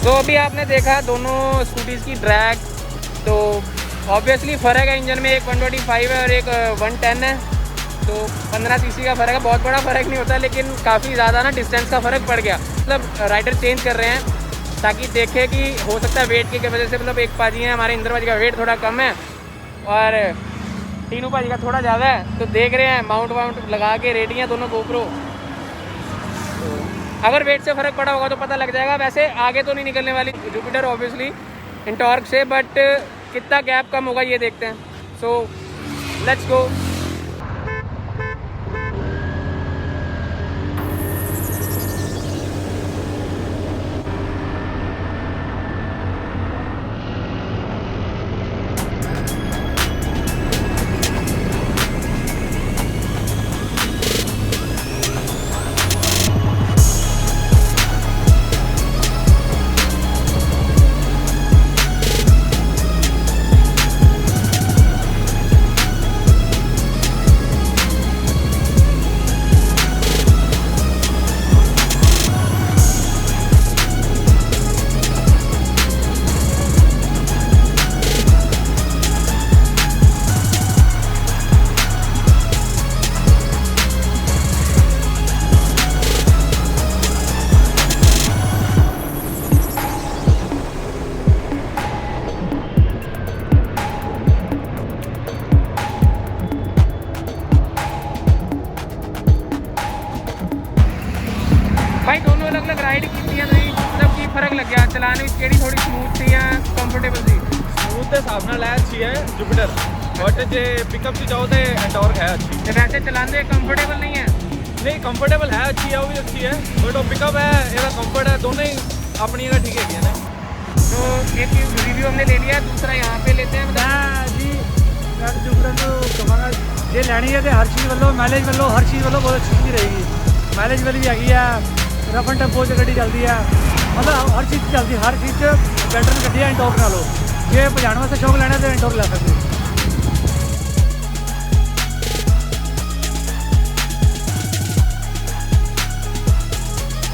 तो अभी आपने देखा दोनों स्कूटीज़ की ड्रैग, तो ऑब्वियसली फ़र्क है इंजन में, एक 125 है और एक 110 है, तो 15 सीसी का फ़र्क है। बहुत बड़ा फ़र्क नहीं होता, लेकिन काफ़ी ज़्यादा ना डिस्टेंस का फ़र्क पड़ गया। मतलब राइडर चेंज कर रहे हैं ताकि देखे कि हो सकता है वेट की वजह से, मतलब एक पाजी है हमारे इंदर पाजी का वेट थोड़ा कम है और तीनों पाजी का थोड़ा ज़्यादा है, तो देख रहे हैं माउंट लगा के रेडी हैं दोनों गोप्रो। अगर वेट से फ़र्क पड़ा होगा तो पता लग जाएगा। वैसे आगे तो नहीं निकलने वाली जुपिटर ऑब्वियसली एंटॉर्क से, बट कितना गैप कम होगा ये देखते हैं। So let's go. भाई दोनों अलग अलग राइड की थी, मतलब की फर्क लग गया। चलाने की केड़ी थोड़ी स्मूथ थी या कंफर्टेबल थी? स्मूथ के हिसाब नाल अच्छी है जुपिटर, बट जे पिकअप से जाओ तो एंटॉर्क है अच्छी। तो वैसे चलाने कंफर्टेबल नहीं है? नहीं, कंफर्टेबल है, अच्छी है, वो भी अच्छी है, बट वो पिकअप है, ये कंफर्ट है, दोनों ही अपनी जगह ठीक है ना। तो एक रिव्यू हमने ले लिया, दूसरा यहाँ पे लेते हैं। जी जुपिटर तो कमांगा जे लैनी है तो हर चीज़ वालों माइलेज वालों हर चीज़ वालों बहुत अच्छी रहेगी। माइलेज वाली भी हैगी है, रफ एंड टैम्पो गड्डी चलती है, मतलब हर चीज़ चलती है, हर चीज़ बेटर गड्डी है एंटॉर्क नालों। जे भजाने वास्ते शौक लेना तो एंटॉर्क लै सकते।